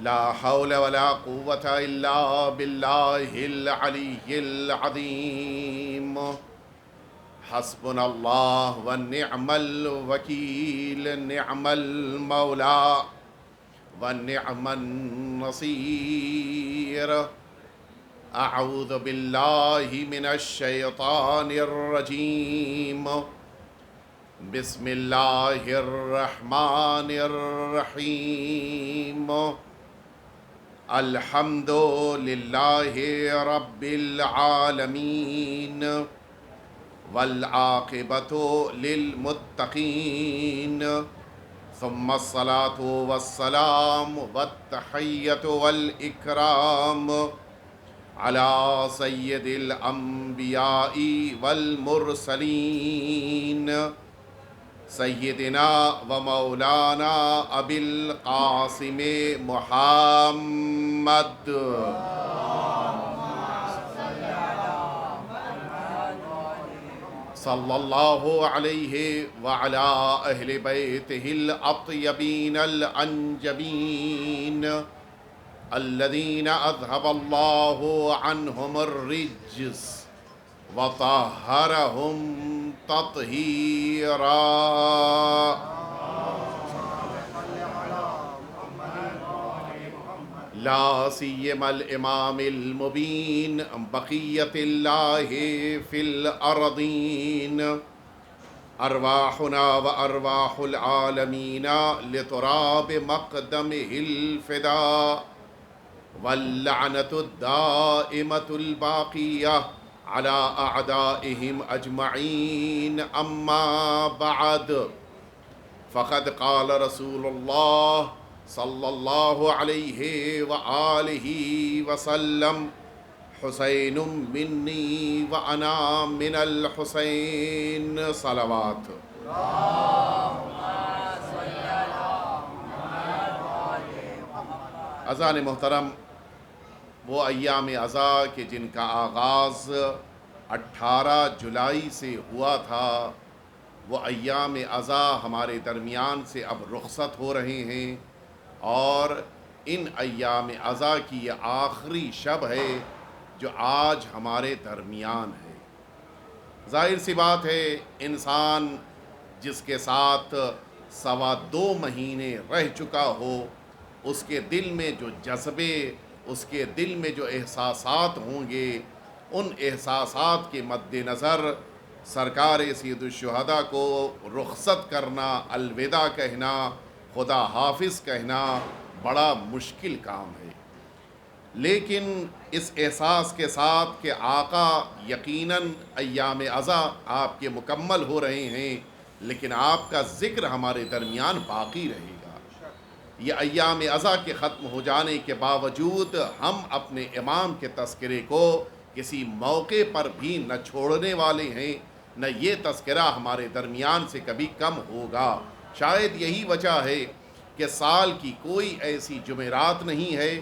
لا حول ولا قوة إلا بالله العلي العظيم. حسبنا الله ونعم الوكيل، نعم المولى ونعم النصير. أعوذ بالله من الشيطان الرجيم. بسم الله الرحمن الرحيم. الحمد لله رب العالمين والعاقبة للمتقين، ثم الصلاة والسلام والتحية والإكرام على سيد الأنبياء والمرسلين، سیدنا و مولانا ابی القاسم محمد صلی اللہ علیہ وعلی اہل بیتہ الاطیبین الانجبین الذین اذهب اللہ عنہم الرجس وطہرہم تطہیرا. لا سیما الامام المبین بقیت اللہ فی الارضین، ارواحنا و ارواح العالمین لتراب مقدمہ الفداء، واللعنة الدائمة الباقیہ على أعدائهم أجمعين. أما بعد، فقد قال رسول الله صلى الله عليه وآله وسلم: حسين مني وأنا من الحسين. صلوات. اذان محترم، وہ ایام عزا کہ جن کا آغاز 18 جولائی سے ہوا تھا، وہ ایام عزا ہمارے درمیان سے اب رخصت ہو رہے ہیں، اور ان ایام عزا کی یہ آخری شب ہے جو آج ہمارے درمیان ہے. ظاہر سی بات ہے، انسان جس کے ساتھ 2.25 مہینے رہ چکا ہو، اس کے دل میں جو جذبے، اس کے دل میں جو احساسات ہوں گے، ان احساسات کے مد نظر سرکار سید الشہداء کو رخصت کرنا، الوداع کہنا، خدا حافظ کہنا بڑا مشکل کام ہے. لیکن اس احساس کے ساتھ کہ آقا یقیناً ایام عزا آپ کے مکمل ہو رہے ہیں، لیکن آپ کا ذکر ہمارے درمیان باقی رہے گا. یہ ایام عزا کے ختم ہو جانے کے باوجود ہم اپنے امام کے تذکرے کو کسی موقع پر بھی نہ چھوڑنے والے ہیں، نہ یہ تذکرہ ہمارے درمیان سے کبھی کم ہوگا. شاید یہی وجہ ہے کہ سال کی کوئی ایسی جمعرات نہیں ہے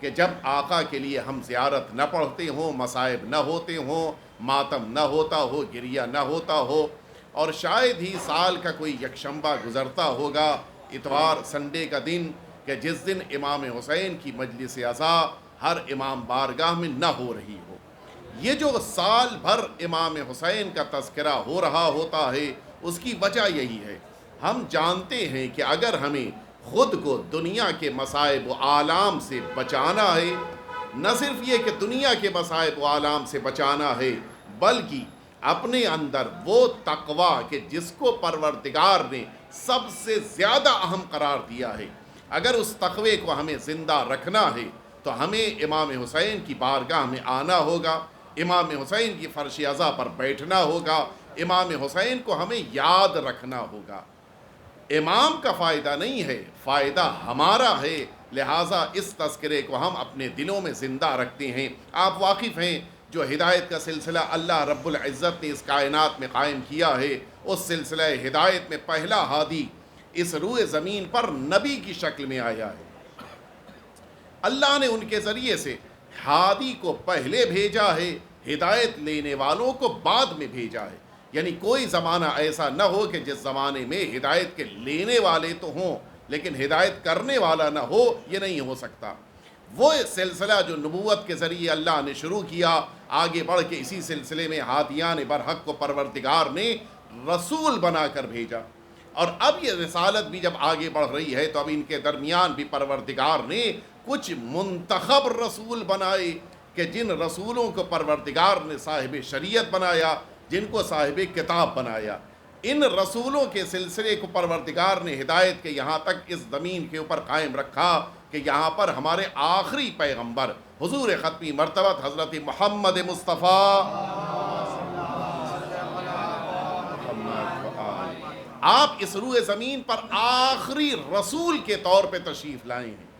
کہ جب آقا کے لیے ہم زیارت نہ پڑھتے ہوں، مصائب نہ ہوتے ہوں، ماتم نہ ہوتا ہو، گریہ نہ ہوتا ہو. اور شاید ہی سال کا کوئی یکشنبہ گزرتا ہوگا، اتوار، سنڈے کا دن، کہ جس دن امام حسین کی مجلس عزا ہر امام بارگاہ میں نہ ہو رہی ہو. یہ جو سال بھر امام حسین کا تذکرہ ہو رہا ہوتا ہے، اس کی وجہ یہی ہے. ہم جانتے ہیں کہ اگر ہمیں خود کو دنیا کے مصائب و آلام سے بچانا ہے، نہ صرف یہ کہ دنیا کے مصائب و آلام سے بچانا ہے، بلکہ اپنے اندر وہ تقوی کہ جس کو پروردگار نے سب سے زیادہ اہم قرار دیا ہے، اگر اس تقوی کو ہمیں زندہ رکھنا ہے تو ہمیں امام حسین کی بارگاہ میں آنا ہوگا، امام حسین کی فرش عزا پر بیٹھنا ہوگا، امام حسین کو ہمیں یاد رکھنا ہوگا. امام کا فائدہ نہیں ہے، فائدہ ہمارا ہے. لہٰذا اس تذکرے کو ہم اپنے دلوں میں زندہ رکھتے ہیں. آپ واقف ہیں جو ہدایت کا سلسلہ اللہ رب العزت نے اس کائنات میں قائم کیا ہے، اس سلسلہ ہدایت میں پہلا ہادی اس روئے زمین پر نبی کی شکل میں آیا ہے. اللہ نے ان کے ذریعے سے ہادی کو پہلے بھیجا ہے، ہدایت لینے والوں کو بعد میں بھیجا ہے. یعنی کوئی زمانہ ایسا نہ ہو کہ جس زمانے میں ہدایت کے لینے والے تو ہوں لیکن ہدایت کرنے والا نہ ہو، یہ نہیں ہو سکتا۔ وہ سلسلہ جو نبوت کے ذریعے اللہ نے شروع کیا، آگے بڑھ کے اسی سلسلے میں ہادیان برحق کو پروردگار نے رسول بنا کر بھیجا، اور اب یہ رسالت بھی جب آگے بڑھ رہی ہے تو اب ان کے درمیان بھی پروردگار نے کچھ منتخب رسول بنائے، کہ جن رسولوں کو پروردگار نے صاحب شریعت بنایا، جن کو صاحب کتاب بنایا، ان رسولوں کے سلسلے کو پروردگار نے ہدایت کے یہاں تک اس زمین کے اوپر قائم رکھا کہ یہاں پر ہمارے آخری پیغمبر حضور ختمی مرتبہ حضرت محمد مصطفیٰ، آپ اس روئے زمین پر آخری رسول کے طور پہ تشریف لائے ہیں۔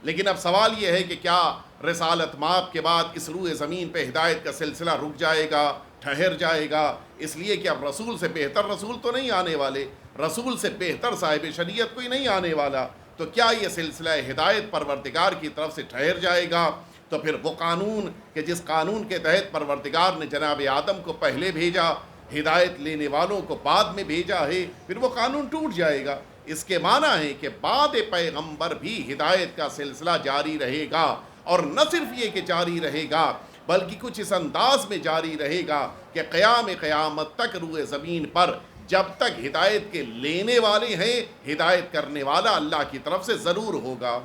لیکن اب سوال یہ ہے کہ کیا رسالت مآب کے بعد اس روئے زمین پہ ہدایت کا سلسلہ رک جائے گا، ٹھہر جائے گا؟ اس لیے کہ اب رسول سے بہتر رسول تو نہیں آنے والے، رسول سے بہتر صاحب شریعت کوئی نہیں آنے والا، تو کیا یہ سلسلہ ہدایت پروردگار کی طرف سے ٹھہر جائے گا؟ تو پھر وہ قانون کہ جس قانون کے تحت پروردگار نے جناب آدم کو پہلے بھیجا، ہدایت لینے والوں کو بعد میں بھیجا ہے، پھر وہ قانون ٹوٹ جائے گا۔ اس کے معنی ہے کہ بعد پیغمبر بھی ہدایت کا سلسلہ جاری رہے گا، اور نہ صرف یہ کہ جاری رہے گا بلکہ کچھ اس انداز میں جاری رہے گا کہ قیامت تک روئے زمین پر جب تک ہدایت کے لینے والے ہیں، ہدایت کرنے والا اللہ کی طرف سے ضرور ہوگا۔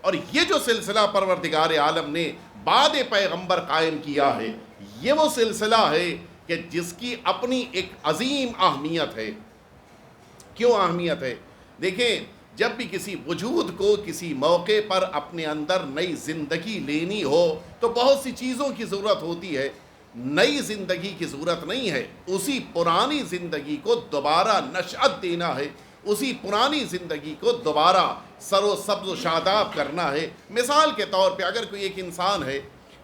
اور یہ جو سلسلہ پروردگار عالم نے بعد پیغمبر قائم کیا ہے، یہ وہ سلسلہ ہے کہ جس کی اپنی ایک عظیم اہمیت ہے۔ کیوں اہمیت ہے؟ دیکھیں، جب بھی کسی وجود کو کسی موقع پر اپنے اندر نئی زندگی لینی ہو تو بہت سی چیزوں کی ضرورت ہوتی ہے۔ نئی زندگی کی ضرورت نہیں ہے، اسی پرانی زندگی کو دوبارہ نشأت دینا ہے، اسی پرانی زندگی کو دوبارہ سر و سبز و شاداب کرنا ہے۔ مثال کے طور پہ اگر کوئی ایک انسان ہے،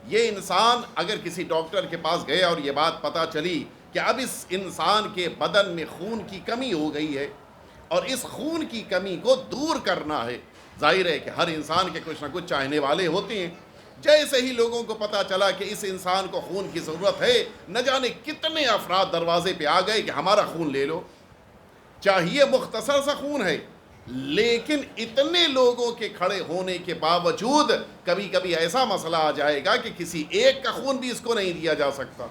یہ انسان اگر کسی ڈاکٹر کے پاس گیا اور یہ بات پتہ چلی کہ اب اس انسان کے بدن میں خون کی کمی ہو گئی ہے اور اس خون کی کمی کو دور کرنا ہے، ظاہر ہے کہ ہر انسان کے کچھ نہ کچھ چاہنے والے ہوتے ہیں۔ جیسے ہی لوگوں کو پتہ چلا کہ اس انسان کو خون کی ضرورت ہے، نہ جانے کتنے افراد دروازے پہ آ گئے کہ ہمارا خون لے لو۔ چاہیے مختصر سا خون ہے، لیکن اتنے لوگوں کے کھڑے ہونے کے باوجود کبھی کبھی ایسا مسئلہ آ جائے گا کہ کسی ایک کا خون بھی اس کو نہیں دیا جا سکتا۔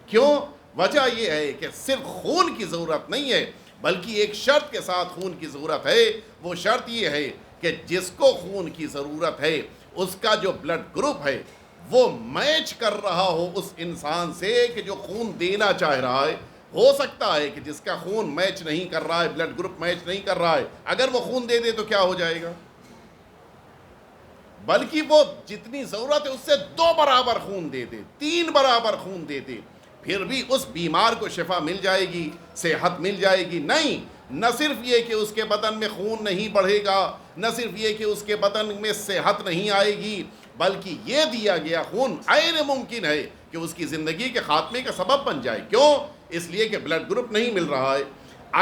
کیوں؟ وجہ یہ ہے کہ صرف خون کی ضرورت نہیں ہے، بلکہ ایک شرط کے ساتھ خون کی ضرورت ہے۔ وہ شرط یہ ہے کہ جس کو خون کی ضرورت ہے اس کا جو بلڈ گروپ ہے وہ میچ کر رہا ہو اس انسان سے کہ جو خون دینا چاہ رہا ہے۔ ہو سکتا ہے کہ جس کا خون میچ نہیں کر رہا ہے، بلڈ گروپ میچ نہیں کر رہا ہے، اگر وہ خون دے دے تو کیا ہو جائے گا؟ بلکہ وہ جتنی ضرورت ہے اس سے 2 برابر خون دے دے، 3 برابر خون دے دے، پھر بھی اس بیمار کو شفا مل جائے گی، صحت مل جائے گی؟ نہیں، نہ صرف یہ کہ اس کے بدن میں خون نہیں بڑھے گا، نہ صرف یہ کہ اس کے بدن میں صحت نہیں آئے گی، بلکہ یہ دیا گیا خون عین ممکن ہے کہ اس کی زندگی کے خاتمے کا سبب بن جائے۔ کیوں؟ اس لیے کہ بلڈ گروپ نہیں مل رہا ہے۔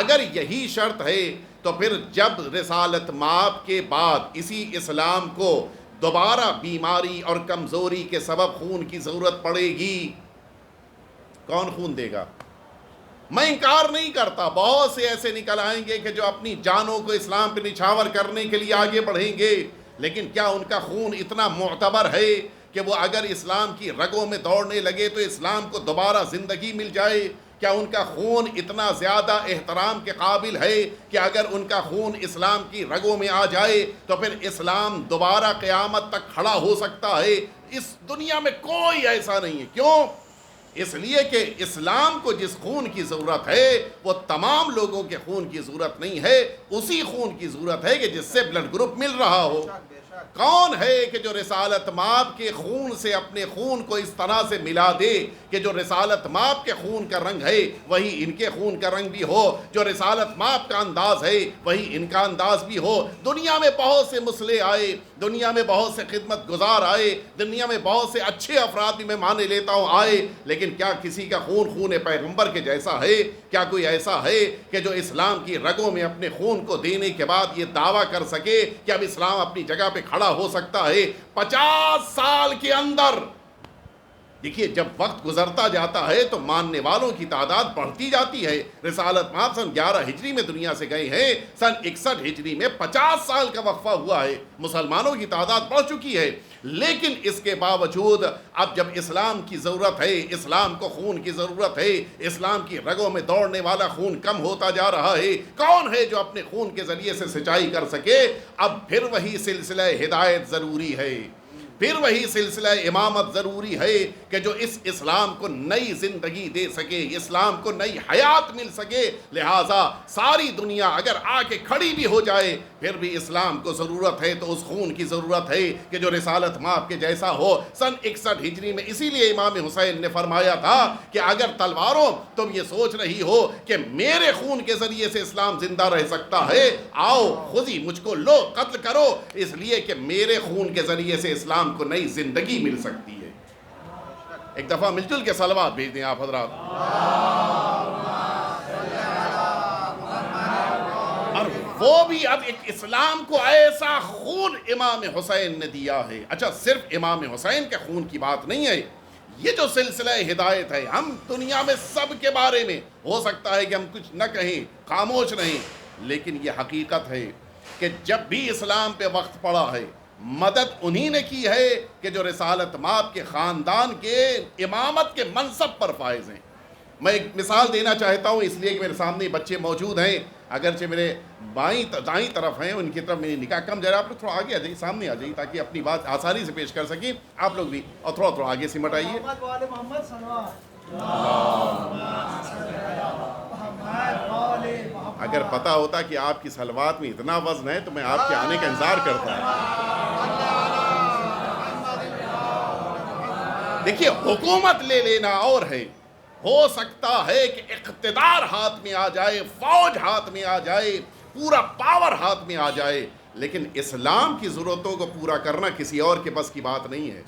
اگر یہی شرط ہے تو پھر جب رسالت مآب کے بعد اسی اسلام کو دوبارہ بیماری اور کمزوری کے سبب خون کی ضرورت پڑے گی، کون خون دے گا؟ میں انکار نہیں کرتا، بہت سے ایسے نکل آئیں گے کہ جو اپنی جانوں کو اسلام پہ نچھاور کرنے کے لیے آگے بڑھیں گے، لیکن کیا ان کا خون اتنا معتبر ہے کہ وہ اگر اسلام کی رگوں میں دوڑنے لگے تو اسلام کو دوبارہ زندگی مل جائے؟ کیا ان کا خون اتنا زیادہ احترام کے قابل ہے کہ اگر ان کا خون اسلام کی رگوں میں آ جائے تو پھر اسلام دوبارہ قیامت تک کھڑا ہو سکتا ہے؟ اس دنیا میں کوئی ایسا نہیں ہے۔ کیوں؟ اس لیے کہ اسلام کو جس خون کی ضرورت ہے وہ تمام لوگوں کے خون کی ضرورت نہیں ہے، اسی خون کی ضرورت ہے کہ جس سے بلڈ گروپ مل رہا ہو۔ کون ہے کہ جو رسالت مآب کے خون سے اپنے خون کو اس طرح سے ملا دے کہ جو رسالت مآب کے خون کا رنگ ہے وہی ان کے خون کا رنگ بھی ہو، جو رسالت مآب کا انداز ہے وہی ان کا انداز بھی ہو؟ دنیا میں بہت سے مسلح آئے، دنیا میں بہت سے خدمت گزار آئے، دنیا میں بہت سے اچھے افراد بھی میں مانے لیتا ہوں آئے، لیکن کیا کسی کا خون پیغمبر کے جیسا ہے؟ کیا کوئی ایسا ہے کہ جو اسلام کی رگوں میں اپنے خون کو دینے کے بعد یہ دعویٰ کر سکے کہ اب اسلام اپنی جگہ پہ کھڑا ہو سکتا ہے؟ 50 سال کے اندر دیکھیے جب وقت گزرتا جاتا ہے تو ماننے والوں کی تعداد بڑھتی جاتی ہے. رسالت مآب سن 11 ہجری میں دنیا سے گئے ہیں, سن 61 ہجری میں 50 سال کا وقفہ ہوا ہے, مسلمانوں کی تعداد بڑھ چکی ہے. لیکن اس کے باوجود اب جب اسلام کی ضرورت ہے, اسلام کو خون کی ضرورت ہے, اسلام کی رگوں میں دوڑنے والا خون کم ہوتا جا رہا ہے, کون ہے جو اپنے خون کے ذریعے سے سچائی کر سکے؟ اب پھر وہی سلسلہ ہدایت ضروری ہے, پھر وہی سلسلہ امامت ضروری ہے کہ جو اس اسلام کو نئی زندگی دے سکے, اسلام کو نئی حیات مل سکے. لہٰذا ساری دنیا اگر آ کے کھڑی بھی ہو جائے پھر بھی اسلام کو ضرورت ہے, تو اس خون کی ضرورت ہے کہ جو رسالت مآب کے جیسا ہو. سن 61 ہجری میں اسی لیے امام حسین نے فرمایا تھا کہ اگر تلواروں تم یہ سوچ رہی ہو کہ میرے خون کے ذریعے سے اسلام زندہ رہ سکتا ہے, آؤ خودی مجھ کو لو, قتل کرو, اس لیے کہ میرے خون کے ذریعے سے اسلام کو نئی زندگی مل سکتی ہے. ایک دفعہ مل جل کے صلوات بھیج دیں آپ حضرات. اور وہ بھی اب ایک اسلام کو ایسا خون امام حسین نے دیا ہے. اچھا صرف امام حسین کے خون کی بات نہیں ہے, یہ جو سلسلہ ہدایت ہے, ہم دنیا میں سب کے بارے میں ہو سکتا ہے کہ ہم کچھ نہ کہیں, خاموش رہیں, لیکن یہ حقیقت ہے کہ جب بھی اسلام پہ وقت پڑا ہے مدد انہی نے کی ہے کہ جو رسالت مآب کے خاندان کے امامت کے منصب پر فائز ہیں. میں ایک مثال دینا چاہتا ہوں, اس لیے کہ میرے سامنے بچے موجود ہیں, اگرچہ میرے دائیں طرف ہیں, ان کی طرف میری نگاہ کم جا رہا ہے. آپ لوگ تھوڑا آگے آ جائیے, سامنے آ جائیے تاکہ اپنی بات آسانی سے پیش کر سکیں. آپ لوگ بھی اور تھوڑا آگے سمٹ آئیے. اگر پتا ہوتا کہ آپ کی صلوات میں اتنا وزن ہے تو میں آپ کے آنے کا انتظار کرتا. دیکھیے حکومت لے لینا اور ہے, ہو سکتا ہے کہ اقتدار ہاتھ میں آ جائے, فوج ہاتھ میں آ جائے, پورا پاور ہاتھ میں آ جائے, لیکن اسلام کی ضرورتوں کو پورا کرنا کسی اور کے بس کی بات نہیں ہے.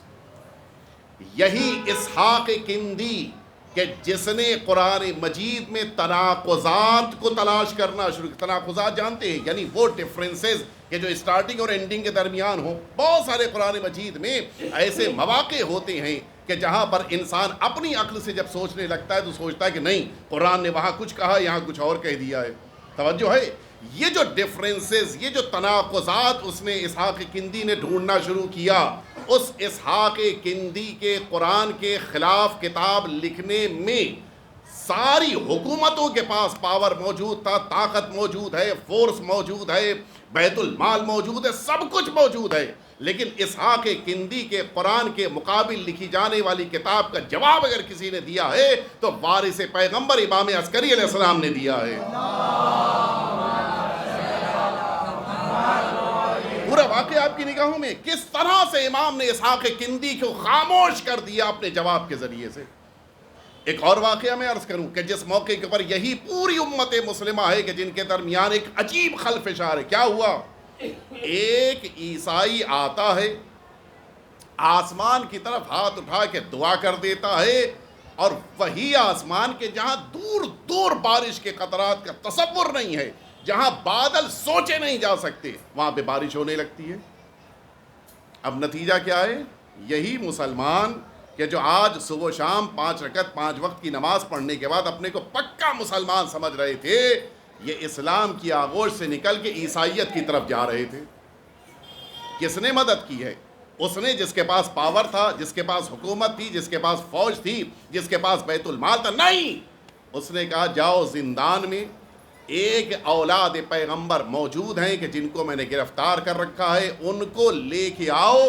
یہی اسحاق کندی کہ جس نے قرآن مجید میں تناقضات کو تلاش کرنا شروع کیا. تناقضات جانتے ہیں, یعنی وہ ڈفرینسز کہ جو اسٹارٹنگ اور اینڈنگ کے درمیان ہو. بہت سارے قرآن مجید میں ایسے مواقع ہوتے ہیں کہ جہاں پر انسان اپنی عقل سے جب سوچنے لگتا ہے تو سوچتا ہے کہ نہیں, قرآن نے وہاں کچھ کہا, یہاں کچھ اور کہہ دیا ہے. توجہ ہے, یہ جو ڈفرینسز, یہ جو تناقضات اس نے اسحاق کندی نے ڈھونڈنا شروع کیا. اس اسحاق کندی کے قرآن کے خلاف کتاب لکھنے میں ساری حکومتوں کے پاس پاور موجود تھا, طاقت موجود ہے, فورس موجود ہے, بیت المال موجود ہے, سب کچھ موجود ہے. لیکن اسحاق کندی کے قرآن کے مقابل لکھی جانے والی کتاب کا جواب اگر کسی نے دیا ہے تو وارث پیغمبر امام عسکری علیہ السلام نے دیا ہے. پورا واقعہ آپ کی نگاہوں میں کس طرح سے امام نے اسحاق کندی کو خاموش کر دیا اپنے جواب کے ذریعے سے. ایک اور واقعہ میں عرض کروں کہ جس موقع کے اوپر یہی پوری امت مسلمہ ہے کہ جن کے درمیان ایک عجیب خلفشار ہے. کیا ہوا؟ ایک عیسائی آتا ہے, آسمان کی طرف ہاتھ اٹھا کے دعا کر دیتا ہے, اور وہی آسمان کے جہاں دور دور بارش کے قطرات کا تصور نہیں ہے, جہاں بادل سوچے نہیں جا سکتے, وہاں پہ بارش ہونے لگتی ہے. اب نتیجہ کیا ہے؟ یہی مسلمان کہ جو آج صبح و شام 5 رکعت 5 وقت کی نماز پڑھنے کے بعد اپنے کو پکا مسلمان سمجھ رہے تھے, یہ اسلام کی آغوش سے نکل کے عیسائیت کی طرف جا رہے تھے. کس نے مدد کی ہے؟ اس نے جس کے پاس پاور تھا, جس کے پاس حکومت تھی, جس کے پاس فوج تھی, جس کے پاس بیت المال تھا. نہیں, اس نے کہا جاؤ زندان میں ایک اولاد پیغمبر موجود ہیں کہ جن کو میں نے گرفتار کر رکھا ہے, ان کو لے کے آؤ,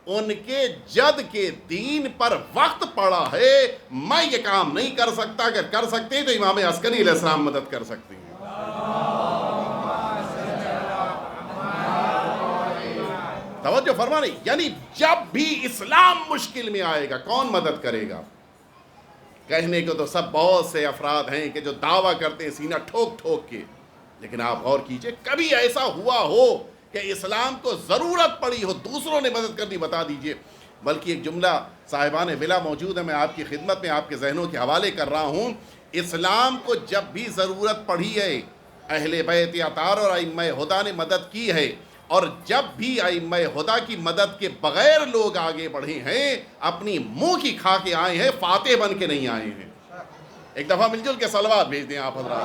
ان کے جد کے دین پر وقت پڑا ہے. میں یہ کام نہیں کر سکتا, اگر کر سکتے تو امام عسکری علیہ السلام مدد کر سکتے ہیں. توجہ فرمانی, یعنی جب بھی اسلام مشکل میں آئے گا کون مدد کرے گا؟ کہنے کو تو سب بہت سے افراد ہیں کہ جو دعویٰ کرتے ہیں سینہ ٹھوک ٹھوک کے, لیکن آپ غور کیجئے کبھی ایسا ہوا ہو کہ اسلام کو ضرورت پڑی ہو دوسروں نے مدد کرنی؟ بتا دیجئے. بلکہ ایک جملہ صاحبان ولا موجود ہے, میں آپ کی خدمت میں آپ کے ذہنوں کے حوالے کر رہا ہوں. اسلام کو جب بھی ضرورت پڑی ہے اہل بیت اطہار اور ائمہ ہدیٰ نے مدد کی ہے. اور جب بھی ائمہ ہدیٰ کی مدد کے بغیر لوگ آگے بڑھے ہیں اپنی منہ کی کھا کے آئے ہیں، فاتح بن کے نہیں آئے ہیں۔ ایک دفعہ مل جل کے صلوات بھیج دیں آپ حضرات۔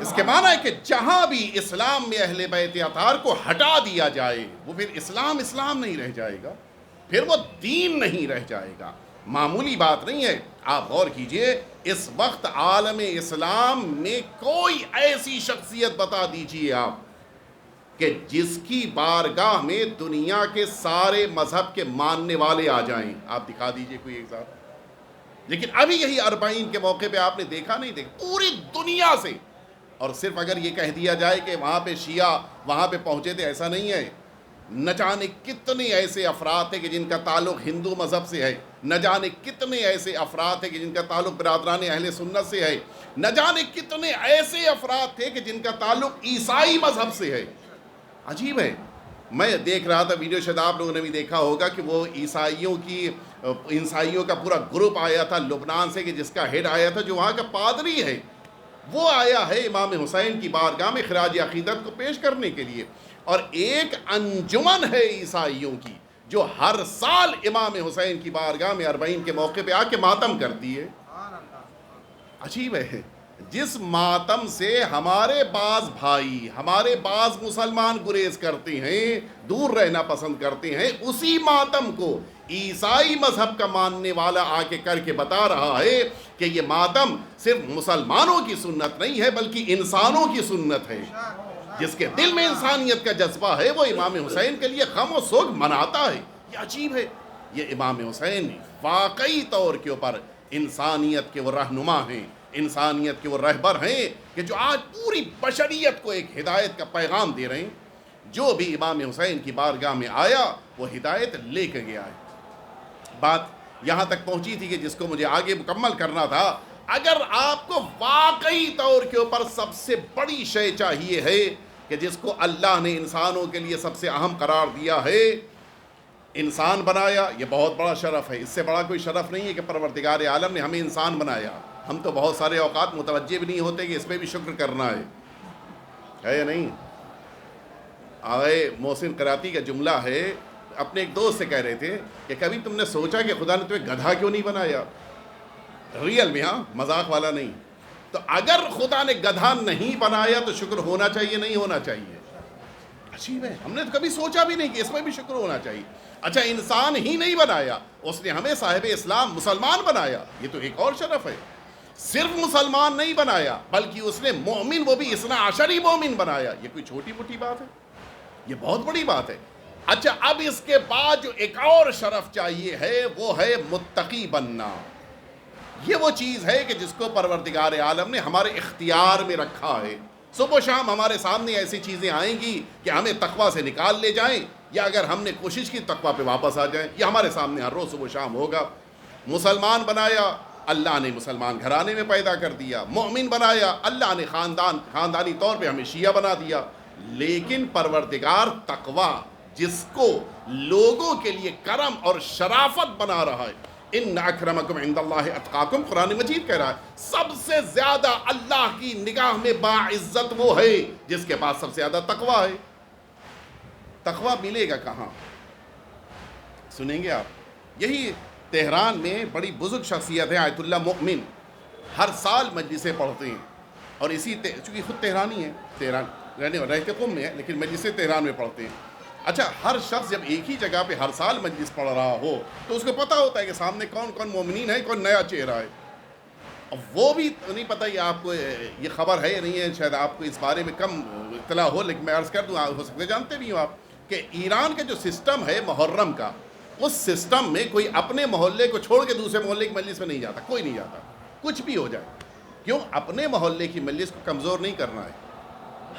اس کے معنی ہے کہ جہاں بھی اسلام میں اہل بیت اطہار کو ہٹا دیا جائے وہ پھر اسلام نہیں رہ جائے گا، پھر وہ دین نہیں رہ جائے گا۔ معمولی بات نہیں ہے۔ آپ غور کیجئے، اس وقت عالم اسلام میں کوئی ایسی شخصیت بتا دیجئے آپ کہ جس کی بارگاہ میں دنیا کے سارے مذہب کے ماننے والے آ جائیں، آپ دکھا دیجئے کوئی ایک ذات۔ لیکن ابھی یہی 40 کے موقع پہ آپ نے دیکھا نہیں، دیکھا پوری دنیا سے۔ اور صرف اگر یہ کہہ دیا جائے کہ وہاں پہ شیعہ وہاں پہ پہنچے تھے، ایسا نہیں ہے۔ نہ جانے کتنے ایسے افراد تھے کہ جن کا تعلق ہندو مذہب سے ہے، نہ جانے کتنے ایسے افراد تھے کہ جن کا تعلق برادران اہل سنت سے ہے، نہ جانے کتنے ایسے افراد تھے کہ جن کا تعلق عیسائی مذہب سے ہے۔ عجیب ہے، میں دیکھ رہا تھا ویڈیو، شاید آپ لوگوں نے بھی دیکھا ہوگا کہ وہ عیسائیوں کا پورا گروپ آیا تھا لبنان سے، کہ جس کا ہیڈ آیا تھا جو وہاں کا پادری ہے، وہ آیا ہے امام حسین کی بارگاہ میں خراج عقیدت کو پیش کرنے کے لیے۔ اور ایک انجمن ہے عیسائیوں کی جو ہر سال امام حسین کی بارگاہ میں 40 کے موقع پہ آ کے ماتم کرتی ہے۔ عجیب ہے، جس ماتم سے ہمارے بعض بھائی، ہمارے بعض مسلمان گریز کرتے ہیں، دور رہنا پسند کرتے ہیں، اسی ماتم کو عیسائی مذہب کا ماننے والا آ کے کر کے بتا رہا ہے کہ یہ ماتم صرف مسلمانوں کی سنت نہیں ہے بلکہ انسانوں کی سنت ہے۔ جس کے دل میں انسانیت کا جذبہ ہے وہ امام حسین کے لیے غم و سوگ مناتا ہے۔ یہ عجیب ہے، یہ امام حسین واقعی طور کے اوپر انسانیت کے وہ رہنما ہیں، انسانیت کے وہ رہبر ہیں کہ جو آج پوری بشریت کو ایک ہدایت کا پیغام دے رہے ہیں۔ جو بھی امام حسین کی بارگاہ میں آیا وہ ہدایت لے کے گیا ہے۔ بات یہاں تک پہنچی تھی کہ جس کو مجھے آگے مکمل کرنا تھا، اگر آپ کو واقعی طور کے اوپر سب سے بڑی شے چاہیے ہے کہ جس کو اللہ نے انسانوں کے لیے سب سے اہم قرار دیا ہے، انسان بنایا، یہ بہت بڑا شرف ہے۔ اس سے بڑا کوئی شرف نہیں ہے کہ پروردگار عالم نے ہمیں انسان بنایا۔ ہم تو بہت سارے اوقات متوجہ بھی نہیں ہوتے کہ اس پہ بھی شکر کرنا ہے یا نہیں؟ آئے محسن قراتی کا جملہ ہے، اپنے ایک دوست سے کہہ رہے تھے کہ کبھی تم نے سوچا کہ خدا نے تمہیں گدھا کیوں نہیں بنایا؟ ریئل میں، ہاں، مذاق والا نہیں۔ تو اگر خدا نے گدھا نہیں بنایا تو شکر ہونا چاہیے نہیں ہونا چاہیے؟ عجیب ہے، ہم نے تو کبھی سوچا بھی نہیں کہ اس میں بھی شکر ہونا چاہیے۔ اچھا، انسان ہی نہیں بنایا، اس نے ہمیں صاحب اسلام مسلمان بنایا، یہ تو ایک اور شرف ہے۔ صرف مسلمان نہیں بنایا بلکہ اس نے مومن، وہ بھی اثنا عشری مومن بنایا۔ یہ کوئی چھوٹی موٹی بات ہے؟ یہ بہت بڑی بات ہے۔ اچھا، اب اس کے بعد جو ایک اور شرف چاہیے ہے وہ ہے متقی بننا۔ یہ وہ چیز ہے کہ جس کو پروردگار عالم نے ہمارے اختیار میں رکھا ہے۔ صبح و شام ہمارے سامنے ایسی چیزیں آئیں گی کہ ہمیں تقویٰ سے نکال لے جائیں، یا اگر ہم نے کوشش کی تقویٰ پہ واپس آ جائیں۔ یہ ہمارے سامنے ہر روز صبح و شام ہوگا۔ مسلمان بنایا، اللہ نے مسلمان گھرانے میں پیدا کر دیا۔ مومن بنایا، اللہ نے خاندانی طور پہ ہمیں شیعہ بنا دیا۔ لیکن پروردگار تقویٰ، جس کو لوگوں کے لیے کرم اور شرافت بنا رہا ہے، ان اکرمکم عند اللہ اتقاکم، قرآن مجید کہہ رہا ہے سب سے زیادہ اللہ کی نگاہ میں باعزت وہ ہے جس کے پاس سب سے زیادہ تقویٰ ہے۔ تقویٰ ملے گا کہاں؟ سنیں گے آپ، یہی تہران میں بڑی بزرگ شخصیت ہے آیت اللہ مؤمن، ہر سال مجلسیں پڑھتے ہیں، اور چونکہ خود تہرانی ہے، تہران رہتے قم میں ہے لیکن مجلسیں تہران میں پڑھتے ہیں۔ اچھا، ہر شخص جب ایک ہی جگہ پہ ہر سال مجلس پڑھ رہا ہو تو اس کو پتہ ہوتا ہے کہ سامنے کون کون مومنین ہے، کون نیا چہرہ ہے۔ اب وہ بھی نہیں پتہ، یہ آپ کو یہ خبر ہے یا نہیں ہے، شاید آپ کو اس بارے میں کم اطلاع ہو، لیکن میں عرض کر دوں، ہو سکتے جانتے بھی ہو آپ کہ ایران کا جو سسٹم ہے محرم کا، اس سسٹم میں کوئی اپنے محلے کو چھوڑ کے دوسرے محلے کی مجلس میں نہیں جاتا، کوئی نہیں جاتا، کچھ بھی ہو جائے۔ کیوں؟ اپنے محلے کی مجلس کو کمزور نہیں کرنا ہے۔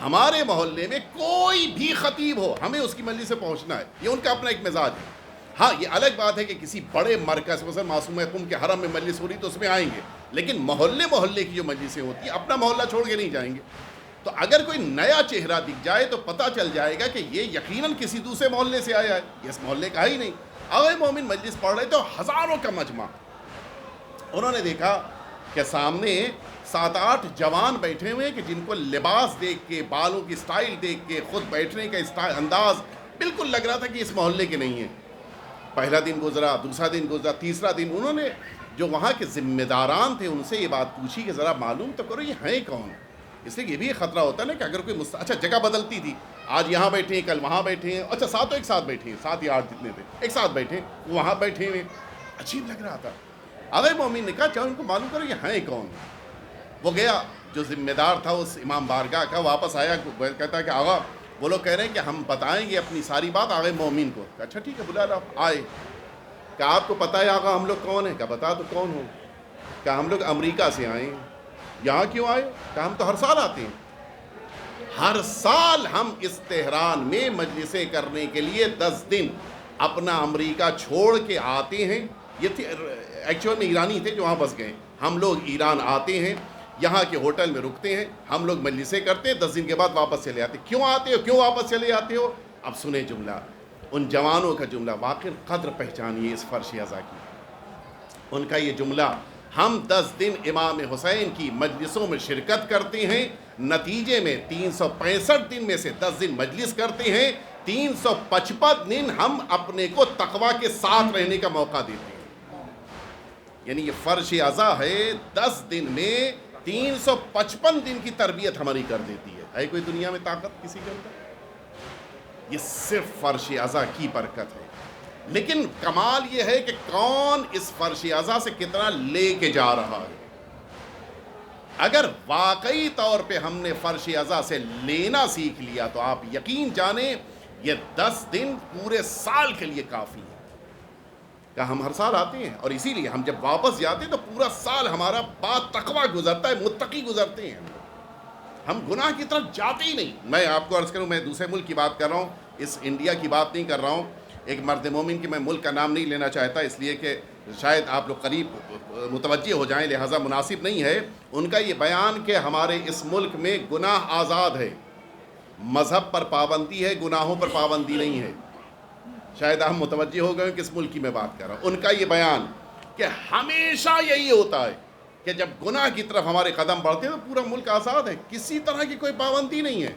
ہمارے محلے میں کوئی بھی خطیب ہو، ہمیں اس کی مجلس سے پہنچنا ہے، یہ ان کا اپنا ایک مزاج ہے۔ ہاں، یہ الگ بات ہے کہ کسی بڑے مرکز، مثلا معصومہ قم کے حرم میں مجلس ہو رہی تو اس میں آئیں گے، لیکن محلے کی جو مجلسیں ہوتی ہیں اپنا محلہ چھوڑ کے نہیں جائیں گے۔ تو اگر کوئی نیا چہرہ دکھ جائے تو پتہ چل جائے گا کہ یہ یقیناً کسی دوسرے محلے سے آیا ہے، یہ اس محلے کا ہی نہیں۔ اگر مومن مجلس پڑھ رہے تو ہزاروں کا مجمع، انہوں نے دیکھا کہ سامنے 7-8 جوان بیٹھے ہوئے ہیں کہ جن کو لباس دیکھ کے، بالوں کی سٹائل دیکھ کے، خود بیٹھنے کا انداز بالکل لگ رہا تھا کہ اس محلے کے نہیں ہیں۔ پہلا دن گزرا، دوسرا دن گزرا، تیسرا دن انہوں نے جو وہاں کے ذمہ داران تھے ان سے یہ بات پوچھی کہ ذرا معلوم تو کرو یہ ہیں کون؟ اس لیے یہ بھی خطرہ ہوتا ہے نا کہ اگر کوئی اچھا جگہ بدلتی تھی، آج یہاں بیٹھے ہیں، کل وہاں بیٹھے ہیں، اچھا ساتوں ایک ساتھ بیٹھے ہیں، 7 یا 8 جتنے تھے ایک ساتھ بیٹھے ہیں، وہاں بیٹھے ہوئے، عجیب لگ رہا تھا۔ اگر مومن نے کہا چاہو ان کو معلوم کرو یہ ہیں کون؟ وہ گیا، جو ذمہ دار تھا اس امام بارگاہ کا، واپس آیا، کہتا ہے کہ آغا وہ لوگ کہہ رہے ہیں کہ ہم بتائیں گے اپنی ساری بات آغا مومن کو۔ اچھا ٹھیک ہے، بلا لاؤ۔ آئے، کہ آپ کو پتہ ہے آغا ہم لوگ کون ہیں؟ کہ بتا تو کون ہو؟ کہ ہم لوگ امریکہ سے آئے ہیں۔ یہاں کیوں آئے؟ کہ ہم تو ہر سال آتے ہیں، ہر سال ہم اس تہران میں مجلسیں کرنے کے لیے 10 دن اپنا امریکہ چھوڑ کے آتے ہیں۔ یہ ایکچوئل میں ایرانی تھے جو وہاں بس گئے۔ ہم لوگ ایران آتے ہیں، یہاں کے ہوٹل میں رکتے ہیں، ہم لوگ مجلسیں کرتے ہیں، 10 دن کے بعد واپس چلے آتے ہیں۔ کیوں آتے ہو؟ کیوں واپس چلے آتے ہو؟ اب سنیں جملہ، ان جوانوں کا جملہ، واقعی قدر پہچانیے اس فرش اعضا کی۔ ان کا یہ جملہ، ہم 10 دن امام حسین کی مجلسوں میں شرکت کرتے ہیں، نتیجے میں 365 دن میں سے 10 دن مجلس کرتے ہیں، 355 دن ہم اپنے کو تقویٰ کے ساتھ رہنے کا موقع دیتے ہیں۔ یعنی یہ فرش اعضا ہے، 10 دن میں 355 دن کی تربیت ہماری کر دیتی ہے کوئی دنیا میں طاقت کسی کے اندر؟ یہ صرف فرش اعضا کی برکت ہے۔ لیکن کمال یہ ہے کہ کون اس فرش اعضا سے کتنا لے کے جا رہا ہے۔ اگر واقعی طور پہ ہم نے فرش اعضا سے لینا سیکھ لیا تو آپ یقین جانیں یہ 10 دن پورے سال کے لیے کافی ہے۔ کہ ہم ہر سال آتے ہیں اور اسی لیے ہم جب واپس جاتے ہیں تو پورا سال ہمارا بات تقویٰ گزرتا ہے، متقی گزرتے ہیں، ہم گناہ کی طرف جاتے ہی نہیں۔ میں آپ کو عرض کروں، میں دوسرے ملک کی بات کر رہا ہوں، اس انڈیا کی بات نہیں کر رہا ہوں۔ ایک مرد مومن کی میں ملک کا نام نہیں لینا چاہتا اس لیے کہ شاید آپ لوگ قریب متوجہ ہو جائیں، لہٰذا مناسب نہیں ہے۔ ان کا یہ بیان کہ ہمارے اس ملک میں گناہ آزاد ہے، مذہب پر پابندی ہے، گناہوں پر پابندی نہیں ہے۔ شاید آپ متوجہ ہو گئے کس ملک کی میں بات کر رہا ہوں۔ ان کا یہ بیان کہ ہمیشہ یہی ہوتا ہے کہ جب گناہ کی طرف ہمارے قدم بڑھتے ہیں تو پورا ملک آزاد ہے، کسی طرح کی کوئی پابندی نہیں ہے،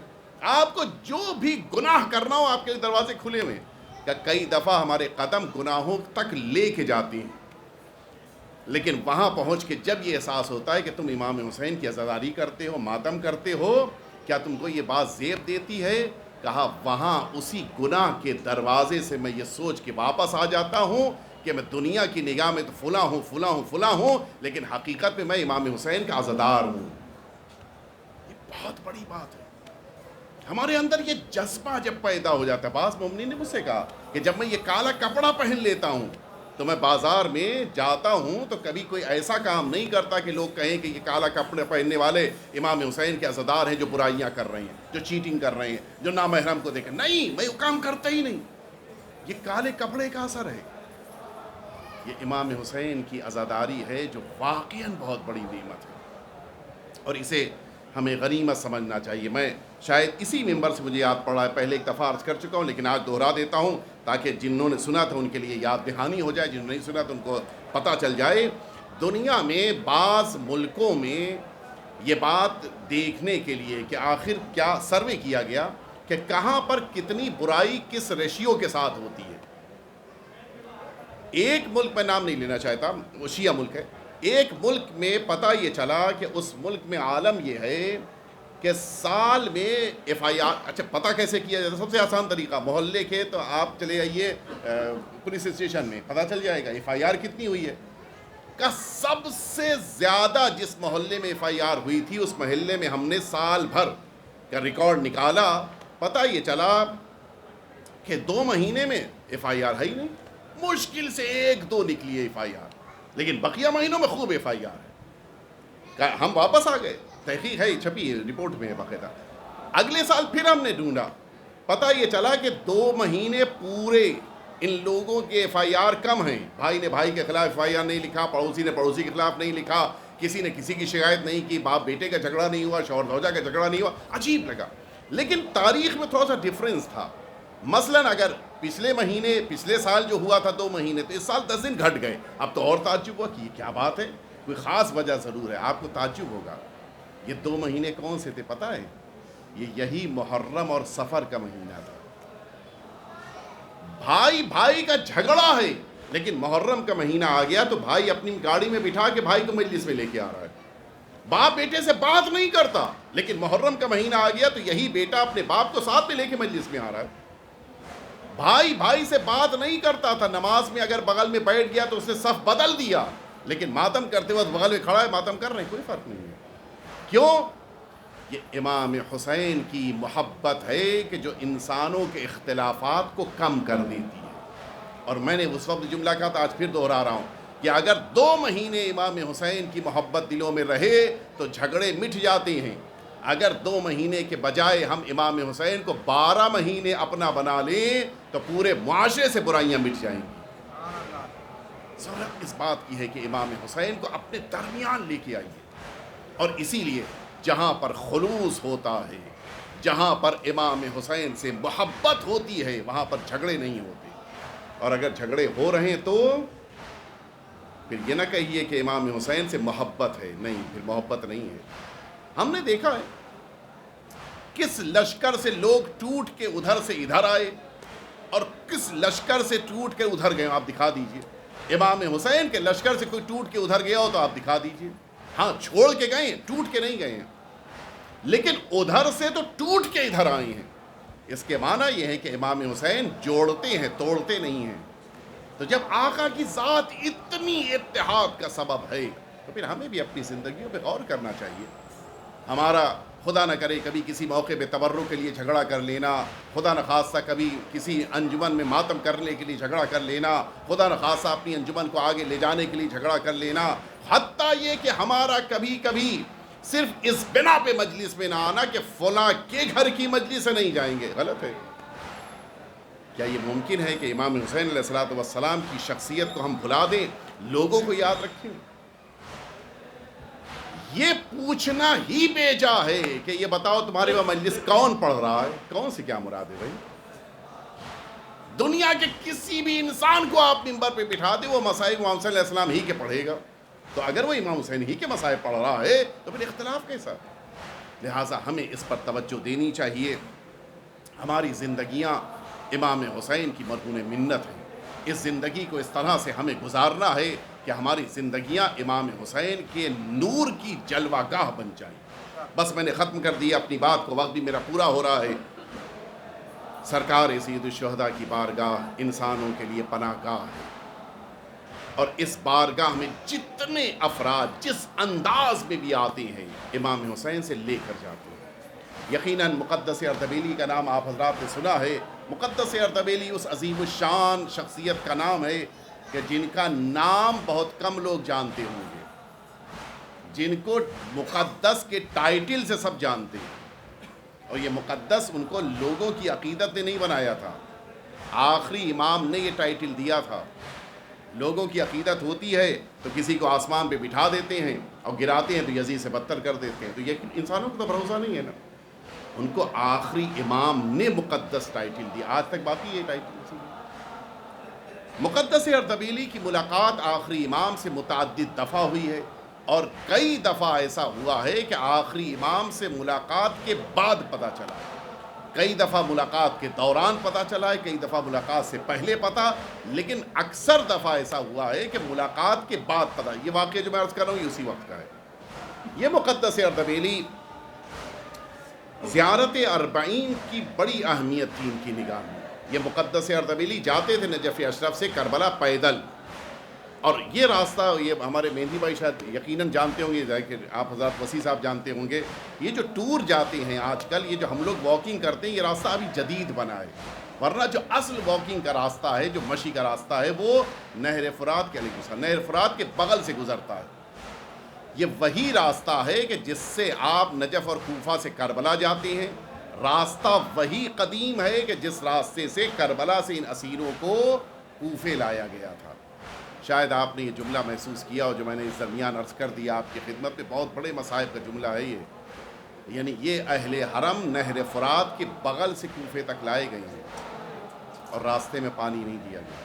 آپ کو جو بھی گناہ کرنا ہو آپ کے دروازے کھلے ہوئے ہیں۔ کہ کئی دفعہ ہمارے قدم گناہوں تک لے کے جاتے ہیں، لیکن وہاں پہنچ کے جب یہ احساس ہوتا ہے کہ تم امام حسین کی عزاداری کرتے ہو، ماتم کرتے ہو، کیا تم کو یہ بات زیب دیتی ہے؟ کہا وہاں اسی گناہ کے دروازے سے میں یہ سوچ کے واپس آ جاتا ہوں کہ میں دنیا کی نگاہ میں تو فلاں ہوں فلاں ہوں فلاں ہوں، لیکن حقیقت میں امام حسین کا عزادار ہوں۔ یہ بہت بڑی بات ہے۔ ہمارے اندر یہ جذبہ جب پیدا ہو جاتا ہے، بعض مومنین نے مجھ سے کہا کہ جب میں یہ کالا کپڑا پہن لیتا ہوں تو میں بازار میں جاتا ہوں تو کبھی کوئی ایسا کام نہیں کرتا کہ لوگ کہیں کہ یہ کالا کپڑے پہننے والے امام حسین کے عزادار ہیں جو برائیاں کر رہے ہیں، جو چیٹنگ کر رہے ہیں، جو نامحرم کو دیکھیں۔ نہیں، میں وہ کام کرتا ہی نہیں۔ یہ کالے کپڑے کا اثر ہے، یہ امام حسین کی عزاداری ہے جو واقعاً بہت بڑی نعمت ہے اور اسے ہمیں غنیمت سمجھنا چاہیے۔ میں شاید اسی ممبر سے مجھے یاد پڑا ہے، پہلے ایک دفعہ عرض کر چکا ہوں لیکن آج دوہرا دیتا ہوں تاکہ جنہوں نے سنا تھا ان کے لیے یاد دہانی ہو جائے، جنہوں نے نہیں سنا تو ان کو پتہ چل جائے۔ دنیا میں بعض ملکوں میں یہ بات دیکھنے کے لیے کہ آخر کیا سروے کیا گیا کہ کہاں پر کتنی برائی کس ریشیو کے ساتھ ہوتی ہے۔ ایک ملک میں نام نہیں لینا چاہتا، وہ شیعہ ملک ہے، ایک ملک میں پتہ یہ چلا کہ اس ملک میں عالم یہ ہے کہ سال میں ایف آئی آر، اچھا پتہ کیسے کیا جاتا ہے؟ سب سے آسان طریقہ، محلے کے تو آپ چلے آئیے پولیس اسٹیشن میں، پتہ چل جائے گا ایف آئی آر کتنی ہوئی ہے۔ کا سب سے زیادہ جس محلے میں ایف آئی آر ہوئی تھی اس محلے میں ہم نے سال بھر کا ریکارڈ نکالا، پتہ یہ چلا کہ 2 مہینے میں ایف آئی آر ہے ہی نہیں، مشکل سے 1-2 نکلی ہے ایف آئی آر، لیکن بقیہ مہینوں میں خوب ایف آئی آر ہے۔ ہم واپس آ گئے، تحقیق ہے، چھپی ہے، رپورٹ میں ہے باقاعدہ۔ اگلے سال پھر ہم نے ڈھونڈا، پتہ یہ چلا کہ 2 مہینے پورے ان لوگوں کے ایف آئی آر کم ہیں۔ بھائی نے بھائی کے خلاف ایف آئی آر نہیں لکھا، پڑوسی نے پڑوسی کے خلاف نہیں لکھا، کسی نے کسی کی شکایت نہیں کی، باپ بیٹے کا جھگڑا نہیں ہوا، شوہر زوجہ کا جھگڑا نہیں ہوا۔ عجیب لگا، لیکن تاریخ میں تھوڑا سا ڈفرینس تھا۔ مثلاً اگر پچھلے سال جو ہوا تھا 2 مہینے، تو اس سال 10 دن گھٹ گئے۔ اب تو اور تعجب ہوا کہ یہ کیا بات ہے، کوئی خاص وجہ ضرور ہے. آپ کو تعجب ہوگا یہ 2 مہینے کون سے تھے پتہ ہے؟ یہی محرم اور سفر کا مہینہ تھا. بھائی بھائی کا جھگڑا ہے، لیکن محرم کا مہینہ آ گیا تو بھائی اپنی گاڑی میں بٹھا کے بھائی کو مجلس میں لے کے آ رہا ہے. باپ بیٹے سے بات نہیں کرتا، لیکن محرم کا مہینہ آ گیا تو یہی بیٹا اپنے باپ کو ساتھ میں لے کے مجلس میں آ رہا ہے. بھائی بھائی سے بات نہیں کرتا تھا، نماز میں اگر بغل میں بیٹھ گیا تو اس نے صف بدل دیا، لیکن ماتم کرتے وقت بغل میں کھڑا ہے، ماتم کر رہے ہیں، کوئی فرق نہیں ہے. کیوں؟ یہ امام حسین کی محبت ہے کہ جو انسانوں کے اختلافات کو کم کر دیتی ہے. اور میں نے اس وقت جملہ کہا تھا، آج پھر دوہرا رہا ہوں کہ اگر 2 مہینے امام حسین کی محبت دلوں میں رہے تو جھگڑے مٹ جاتے ہیں. اگر 2 مہینے کے بجائے ہم امام حسین کو 12 مہینے اپنا بنا لیں تو پورے معاشرے سے برائیاں مٹ جائیں گی. ضرورت اس بات کی ہے کہ امام حسین کو اپنے درمیان لے کے آئیے. اور اسی لیے جہاں پر خلوص ہوتا ہے، جہاں پر امام حسین سے محبت ہوتی ہے، وہاں پر جھگڑے نہیں ہوتے. اور اگر جھگڑے ہو رہے ہیں تو پھر یہ نہ کہیے کہ امام حسین سے محبت ہے، نہیں، پھر محبت نہیں ہے. ہم نے دیکھا ہے کس لشکر سے لوگ ٹوٹ کے ادھر سے ادھر آئے اور کس لشکر سے ٹوٹ کے ادھر گئے. آپ دکھا دیجئے امام حسین کے لشکر سے کوئی ٹوٹ کے ادھر گیا ہو تو آپ دکھا دیجئے. ہاں، چھوڑ کے گئے ہیں، ٹوٹ کے نہیں گئے ہیں، لیکن ادھر سے تو ٹوٹ کے ادھر آئے ہیں. اس کے معنی یہ ہے کہ امام حسین جوڑتے ہیں، توڑتے نہیں ہیں. تو جب آقا کی ذات اتنی اتحاد کا سبب ہے تو پھر ہمیں بھی اپنی زندگیوں پہ غور کرنا چاہیے. ہمارا خدا نہ کرے کبھی کسی موقع پہ تبرک کے لیے جھگڑا کر لینا، خدا نہ خواستہ کبھی کسی انجمن میں ماتم کرنے کے لیے جھگڑا کر لینا، خدا نہ خواستہ اپنی انجمن کو آگے لے جانے کے لیے جھگڑا کر لینا، حتیٰ یہ کہ ہمارا کبھی کبھی صرف اس بنا پہ مجلس میں نہ آنا کہ فلاں کے گھر کی مجلس سے نہیں جائیں گے. غلط ہے. کیا یہ ممکن ہے کہ امام حسین علیہ السلام کی شخصیت کو ہم بھلا دیں، لوگوں کو یاد رکھیں؟ یہ پوچھنا ہی بے جا ہے کہ یہ بتاؤ تمہارے وہاں مجلس کون پڑھ رہا ہے، کون سے کیا مراد ہے. بھائی دنیا کے کسی بھی انسان کو آپ ممبر پہ بٹھا دیں، وہ مصائب امام حسین علیہ السلام ہی کے پڑھے گا. تو اگر وہ امام حسین ہی کے مصائب پڑھ رہا ہے تو پھر اختلاف کیسا؟ لہٰذا ہمیں اس پر توجہ دینی چاہیے. ہماری زندگیاں امام حسین کی مرہون منت ہیں. اس زندگی کو اس طرح سے ہمیں گزارنا ہے کہ ہماری زندگیاں امام حسین کے نور کی جلوہ گاہ بن جائیں. بس میں نے ختم کر دیا اپنی بات کو، وقت بھی میرا پورا ہو رہا ہے. سرکار سید الشہداء کی بارگاہ انسانوں کے لیے پناہ گاہ ہے، اور اس بارگاہ میں جتنے افراد جس انداز میں بھی آتے ہیں امام حسین سے لے کر جاتے ہیں. یقیناً مقدس اردبیلی کا نام آپ حضرات نے سنا ہے. مقدس اردبیلی اس عظیم الشان شخصیت کا نام ہے کہ جن کا نام بہت کم لوگ جانتے ہوں گے، جن کو مقدس کے ٹائٹل سے سب جانتے ہیں. اور یہ مقدس ان کو لوگوں کی عقیدت نے نہیں بنایا تھا، آخری امام نے یہ ٹائٹل دیا تھا. لوگوں کی عقیدت ہوتی ہے تو کسی کو آسمان پہ بٹھا دیتے ہیں اور گراتے ہیں تو یزید سے بدتر کر دیتے ہیں. تو یہ انسانوں کو تو بھروسہ نہیں ہے نا. ان کو آخری امام نے مقدس ٹائٹل دیا، آج تک باقی یہ ٹائٹل. مقدس اردبیلی کی ملاقات آخری امام سے متعدد دفعہ ہوئی ہے، اور کئی دفعہ ایسا ہوا ہے کہ آخری امام سے ملاقات کے بعد پتہ چلا، کئی دفعہ ملاقات کے دوران پتہ چلا ہے، کئی دفعہ ملاقات سے پہلے پتہ، لیکن اکثر دفعہ ایسا ہوا ہے کہ ملاقات کے بعد پتہ. یہ واقعہ جو میں عرض کر رہا ہوں یہ اسی وقت کا ہے. یہ مقدس اردبیلی زیارت اربعین کی بڑی اہمیت تھی ان کی نگاہ میں. یہ مقدس اردبیلی جاتے تھے نجف اشرف سے کربلا پیدل، اور یہ راستہ یہ ہمارے مہندی بھائی شاید یقیناً جانتے ہوں گے، کہ آپ حضرات وسیع صاحب جانتے ہوں گے. یہ جو ٹور جاتے ہیں آج کل، یہ جو ہم لوگ واکنگ کرتے ہیں، یہ راستہ ابھی جدید بنا ہے، ورنہ جو اصل واکنگ کا راستہ ہے، جو مشی کا راستہ ہے، وہ نہر فرات کے نہر فرات کے بغل سے گزرتا ہے. یہ وہی راستہ ہے کہ جس سے آپ نجف اور کوفہ سے کربلا جاتے ہیں. راستہ وہی قدیم ہے کہ جس راستے سے کربلا سے ان اسیروں کو کوفے لایا گیا تھا. شاید آپ نے یہ جملہ محسوس کیا اور جو میں نے اس درمیان عرض کر دیا آپ کی خدمت میں، بہت بڑے مصائب کا جملہ ہے یہ. یعنی یہ اہل حرم نہر فرات کے بغل سے کوفے تک لائے گئے ہیں اور راستے میں پانی نہیں دیا گیا.